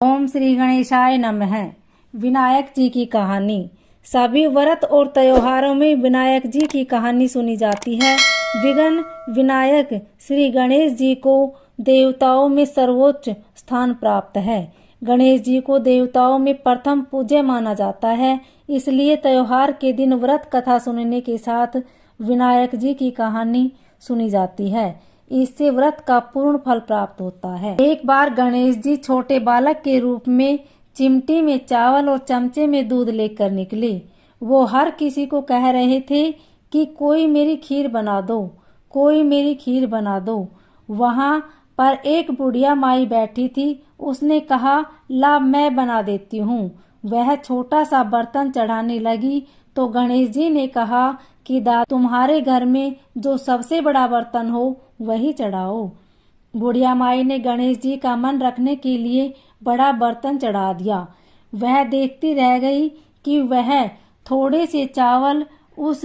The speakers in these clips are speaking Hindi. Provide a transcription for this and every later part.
ओम श्री गणेशाय नमः। विनायक जी की कहानी। सभी व्रत और त्योहारों में विनायक जी की कहानी सुनी जाती है। विघ्न विनायक श्री गणेश जी को देवताओं में सर्वोच्च स्थान प्राप्त है। गणेश जी को देवताओं में प्रथम पूज्य माना जाता है, इसलिए त्योहार के दिन व्रत कथा सुनने के साथ विनायक जी की कहानी सुनी जाती है। इससे व्रत का पूर्ण फल प्राप्त होता है। एक बार गणेश जी छोटे बालक के रूप में चिमटी में चावल और चमचे में दूध लेकर निकले। वो हर किसी को कह रहे थे कि कोई मेरी खीर बना दो, कोई मेरी खीर बना दो। वहाँ पर एक बुढ़िया माई बैठी थी। उसने कहा, ला मैं बना देती हूँ। वह छोटा सा बर्तन चढ़ाने लगी तो गणेश जी ने कहा कि दादा, तुम्हारे घर में जो सबसे बड़ा बर्तन हो वही चढ़ाओ। बुढ़िया माई ने गणेश जी का मन रखने के लिए बड़ा बर्तन चढ़ा दिया। वह देखती रह गई कि वह थोड़े से चावल उस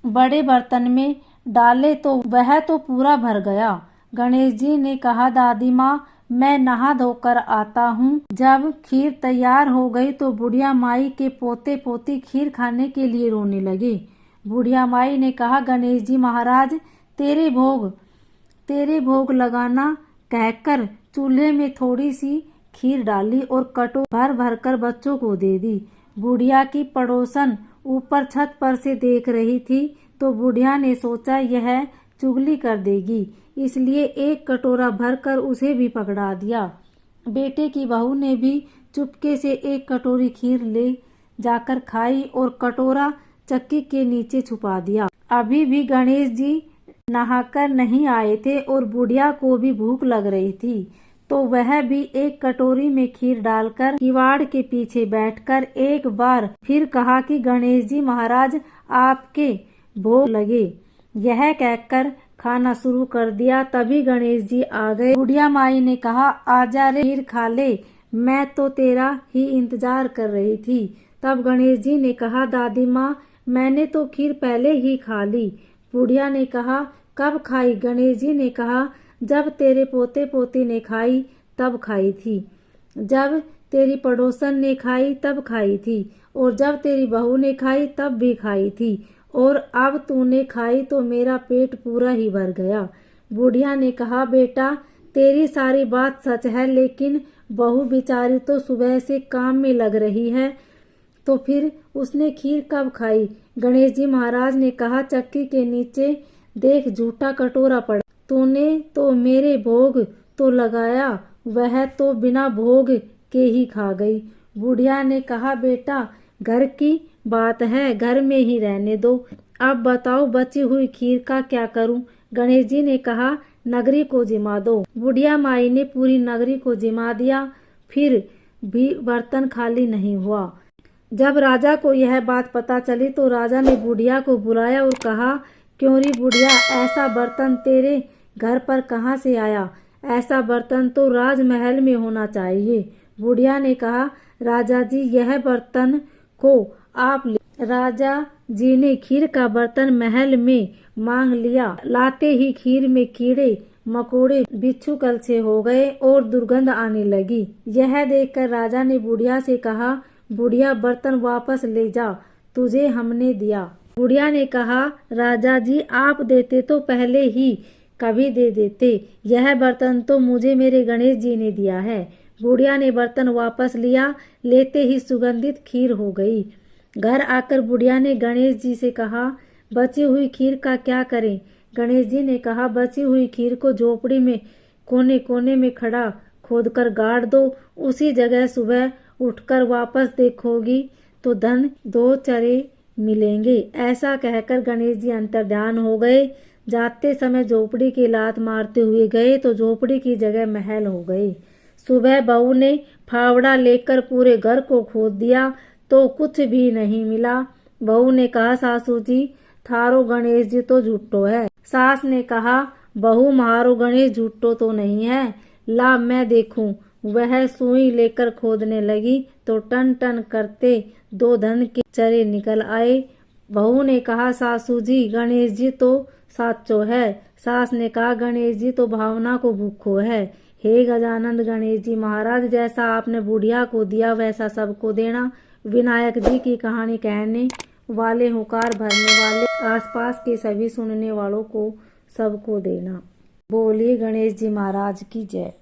बड़े बर्तन में डाले तो वह तो पूरा भर गया। गणेश जी ने कहा, दादी माँ, मैं नहा धोकर आता हूँ। जब खीर तैयार हो गई तो बुढ़िया माई के पोते पोती खीर खाने के लिए रोने लगे। बुढ़िया माई ने कहा, गणेश जी महाराज, तेरे भोग लगाना कहकर चूल्हे में थोड़ी सी खीर डाली और कटोरी भर भर कर बच्चों को दे दी। बुढ़िया की पड़ोसन ऊपर छत पर से देख रही थी तो बुढ़िया ने सोचा यह चुगली कर देगी, इसलिए एक कटोरा भरकर उसे भी पकड़ा दिया। बेटे की बहू ने भी चुपके से एक कटोरी खीर ले जाकर खाई और कटोरा चक्की के नीचे छुपा दिया। अभी भी गणेश जी नहाकर नहीं आए थे और बुढ़िया को भी भूख लग रही थी, तो वह भी एक कटोरी में खीर डालकर किवाड़ के पीछे बैठकर एक बार फिर कहा कि गणेश जी महाराज, आपके भोग लगे। यह कहकर खाना शुरू कर दिया। तभी गणेश जी आ गए। बुढ़िया माई ने कहा, आजा रे, खीर खा ले, मैं तो तेरा ही इंतजार कर रही थी। तब गणेश जी ने कहा, दादी माँ, मैंने तो खीर पहले ही खा ली। बुढ़िया ने कहा, कब खाई? गणेश जी ने कहा, जब तेरे पोते पोती ने खाई तब खाई थी, जब तेरी पड़ोसन ने खाई तब खाई थी, और जब तेरी बहू ने खाई तब भी खाई थी, और अब तूने खाई तो मेरा पेट पूरा ही भर गया। बुढ़िया ने कहा, बेटा, तेरी सारी बात सच है, लेकिन बहू बेचारी तो सुबह से काम में लग रही है, तो फिर उसने खीर कब खाई? गणेश जी महाराज ने कहा, चक्की के नीचे देख, झूठा कटोरा पड़ा। तूने तो मेरे भोग तो लगाया, वह तो बिना भोग के ही खा गई। बुढ़िया ने कहा, बेटा, घर की बात है, घर में ही रहने दो। अब बताओ बची हुई खीर का क्या करूं? गणेश जी ने कहा, नगरी को जिमा दो। बुढ़िया माई ने पूरी नगरी को जिमा दिया, फिर भी बर्तन खाली नहीं हुआ। जब राजा को यह बात पता चली तो राजा ने बुढ़िया को बुलाया और कहा, क्यों री बुढ़िया, ऐसा बर्तन तेरे घर पर कहाँ से आया? ऐसा बर्तन तो राजमहल में होना चाहिए। बुढ़िया ने कहा, राजा जी, यह बर्तन को आप ले। राजा जी ने खीर का बर्तन महल में मांग लिया। लाते ही खीर में कीड़े मकोड़े बिच्छू कलछे हो गए और दुर्गंध आने लगी। यह देखकर राजा ने बुढ़िया से कहा, बुढ़िया, बर्तन वापस ले जा, तुझे हमने दिया। बुढ़िया ने कहा, राजा जी, आप देते तो पहले ही कभी दे देते, यह बर्तन तो मुझे मेरे गणेश जी ने दिया है। बुढ़िया ने बर्तन वापस लिया, लेते ही सुगंधित खीर हो गई। घर आकर बुढ़िया ने गणेश जी से कहा, बची हुई खीर का क्या करें? गणेश जी ने कहा, बची हुई खीर को झोपड़ी में कोने कोने में खड़ा खोदकर गाड़ दो। उसी जगह सुबह उठकर वापस देखोगी तो धन दो चरे मिलेंगे। ऐसा कहकर गणेश जी अंतर्ध्यान हो गए। जाते समय झोपड़ी की लात मारते हुए गए तो झोपड़ी की जगह महल हो गई। सुबह बहू ने फावड़ा लेकर पूरे घर को खोद दिया तो कुछ भी नहीं मिला। बहू ने कहा, सासू जी, थारो गणेश जी तो झूठो है। सास ने कहा, बहू, मारो गणेश झूठो तो नहीं है, ला मैं देखूं। वह सुई लेकर खोदने लगी तो टन टन करते 2 धन के चरे निकल आए। बहू ने कहा, सासू जी, गणेश जी तो साचो है। सास ने कहा, गणेश जी तो भावना को भूखो है। हे गजानंद गणेश जी महाराज, जैसा आपने बुढ़िया को दिया वैसा सबको देना। विनायक जी की कहानी कहने वाले, हुकार भरने वाले, आसपास के सभी सुनने वालों को सबको देना। बोलिए गणेश जी महाराज की जय।